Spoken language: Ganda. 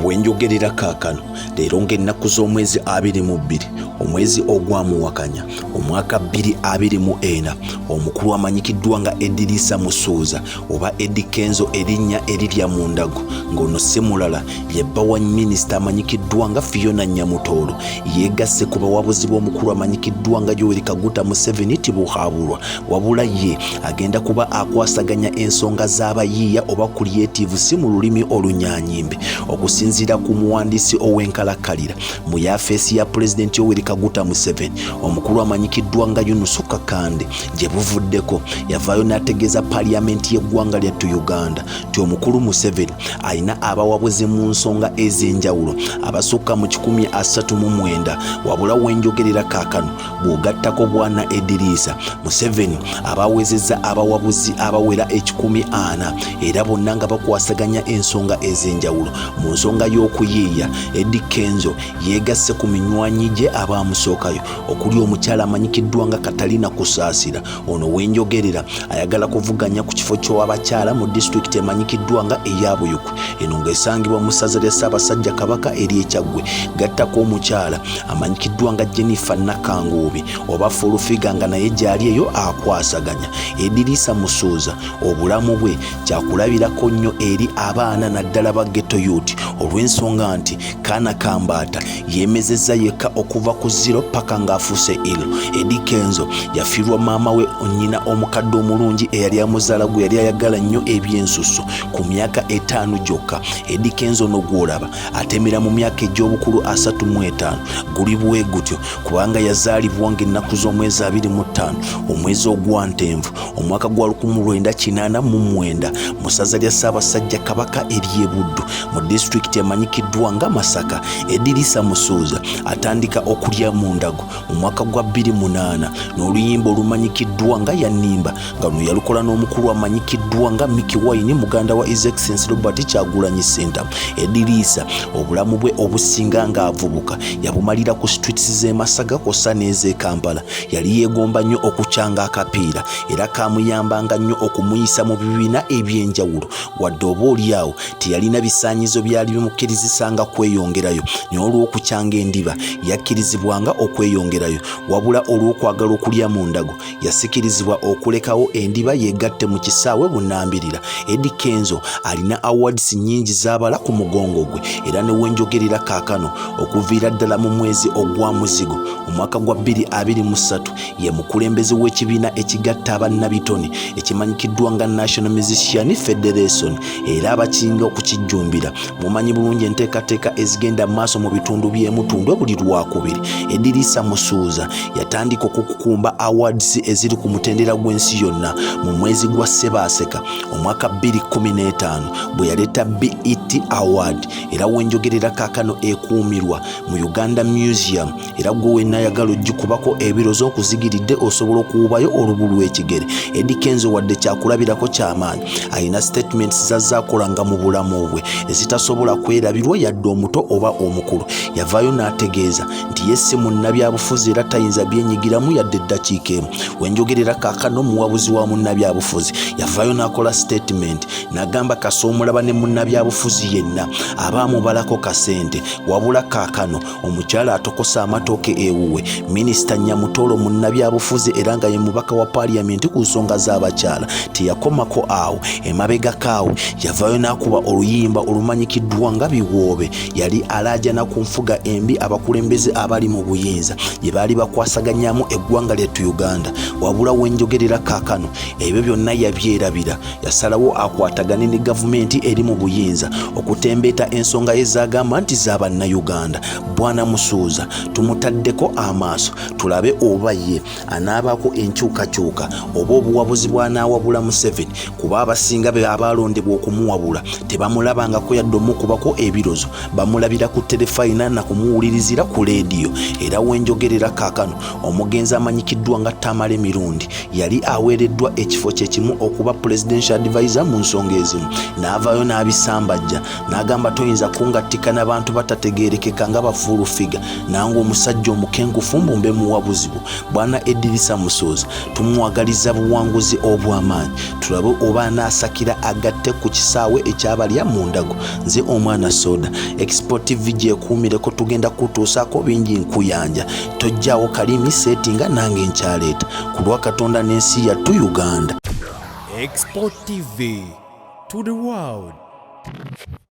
Wenjogerera kaakano leero ng'ennaku z'omwezi 22 omwezi ogwamuwakanya omwaka 2024 omukulu amanyikiddwa nga Edrisa Musuuza oba Eddie Kenzo erinnya erirya mu ndago ng'ono si mulala ye bbawa minisita amanyikiddwa nga Fiona Nyamutoolo yeegasse ku bawabuzi b'omukulu amanyikiddwa nga Yoweri Kaguta Museveni tibuhaabulwa wabula ye agenda kuba akwasaganya ensonga z'abayiiya oba creative si mu lulimi olunyaanyimbe okusinziira ku muwandiisi ow'enkalakkalira mu yafeesi ya Pulezidenti Yoweri Kaguta Museveni omukulu amanyikiddwa nga Yunusu Kakande gye buvuddeko yavaayo n'ategeeza Paaliyamenti y'eggwanga lyattu Uganda nti omukulu Museveni alina abawabuzi mu nsonga ez'enjawulo abasukka mu 139 wabula wenjogerera kaakano bw'ogattako bwana Edrisa Museveni abawezezza abawabuzi abawera 140 era bonna nga bakwasaganya ensonga ez'enjawulo mu nsonga y'okuyiiya Eddie Kenzo yeegasse ku minywanyi gye abamusookayo okuli omukyala amanyikiddwa nga Katalina Kusaasira ono wenjogerera ayagala kuvuganya ku kifo ky'abakyala mu disitulikiti emanyikiddwa nga eya Buyukwe eno ng'esangibwa mu ssaza lya Ssaabasajja Kabaka ery'Ekyaggwe gattako omukyala amanyikiddwa nga Jennifer Nakanguubi oba Fulufiga nga naye gyali eyo akwasaganya Edrisa Musuuza obulamu bwe kyakulabirako nnyo eri abaana naddala ba ghetto youth olw'ensonga nti Kaana Kambaata yeemezezza yekka okuva ku 0 paka ng'afuuse ilo. Eddie Kenzo yafiirwa maama we nnyina omukadde omulungi eyali amuzaala gwe yali ayagala nnyo ebyensusso ku myaka 5 gyokka. Eddie Kenzo n'ogwolaba atemera mu myaka egy'obukulu 35 guli bwe gutyo kubanga yazaalibwa ng'ennaku z'omwezi 25 omwezi ogwa Ntenvu omwaka gwa 1989 mu ssaza lya Ssaabasajja Kabaka ery'e Buddu mu disitulikiti emanyikiddwa nga Masaka. Edrisa Musuuza atandika okulya mu ndago mu mwaka gwa 2008 n'oluyimba olumanyikiddwa nga Yanimba nga luno yalukola n'omukulu amanyikiddwa nga Mickey Wine muganda wa His Excellency Robert Kyagulanyi Ssentamu. Edrisa obulamu bwe obusinga ng'avubuka yabumalira ku streets z'e Masaga kw'ossa n'ez'e Kampala. Yali yeegomba nnyo okukyanga akapiira era kaamuyambanga nnyo okumuyisa mu bibiina eby'enjawulo wadde oba oliawo teyalina bisaanyizo byali bimukkirizisanga kweyongerayo naye olw'okukyanga endiba yakkirizibwanga okweyongerayo wabula olw'okwagala okulya mu ndago yasikirizibwa okulekawo endiba yeegatte mu kisaawe bunnambirira. Eddie Kenzo alina awards nnyingi z'abala ku mugongo gwe era ne wenjogerera kaakano okuviira ddala mu mwezi ogwa Muzigo omwaka gwa 2023 ye mukulembeze w'ekibiina ekigatta abannabitone ekimanyikiddwa nga National Musician Federation era abakinga okukijjumbira mumanyi bulungi enteekateeka ezigenda maaso mu bitundu by'emutundwe buli lwakubiri. Edrisa Musuuza yatandika okukukumba awards eziri ku mutendera gw'ensi yonna mu mwezi gwa Ssebaaseka omwaka 2015 bwe yaleeta BET Award era wenjogerera kaakano ekuumirwa mu Uganda Museum era gwe wenna ayagala ogikubako ebirozo okuzigiridde osobola okuwubayo olubu lw'ekigere. Eddie Kenzo wadde kyakulabirako ky'amaanyi alina statements zazaakolanga mu bulamu bwe ezitasobola kwerabirwa yadde omuto oba omukulu. Yavaayo n'ategeeza nti ye si munnabyabufuzi era tayinza byenyigiramu yadde eddakiika emu. Wenjogerera kaakano muwabuzi wa munnabyabufuzi yavaayo n'akola statement n'agamba kasoomulaba ne munnabyabufuzi yenna abaamubalako kasente wabula kaakano omukyala atokosa amatooke ewuwe. Minisita Nyamutoolo munnabyabufuzi era nga ye mubaka wa Paaliyamenti ku nsonga z'abakyala teyakomako awo emabega kaawe yavaayo n'akuba oluyimba olumanyikiddwa nga Biwoobe yali alaajana ku nfuga embi abakulembeze abali mu buyinza gye baali bakwasaganyamu eggwanga lyattu Uganda wabula wenjogerera kaakano ebyo byonna yabyerabira yasalawo akwatagane ne gavumenti eri mu buyinza okutembeeta ensonga ye zagamba nti z'abannayuganda. Bwana Musuuza tumutaddeko amaaso tulabe oba ye anaabako enkyukakyuka oba obuwabuzi bw'anaawabula Museveni kuba abasinga be abalondebwa okumuwabula tebamulabangako yadde omukubako ebirozo bamulabira ku telefayina na kumuwulirizira ku leediyo. Era wenjogerera kaakano omugenzi amanyikiddwa nga Tamale Mirundi yali aweereddwa ekifo kye kimu okuba presidential advisor mu nsonga ezimu n'avaayo n'abisambajja Kayanja n'agamba toyinza kungattika n'abantu batategeerekeka nga bafuulufiga nange omusajja omukengufu mbumbe muwa buzibu. Bwana Edirisa Musooza tumwagaliza buwanguzi obw'amaanyi tulabe oba anaasakira agatte ku kisaawe ekyabalya mu Ndago. Nze omwana Soda Expo TV gyekuumireko tugenda kutuusaako bingi nkuyanja tojjaawo kalimi seetinga nange nkyaleeta ku lwa Katonda n'ensi yattu Uganda. Expo TV to the world.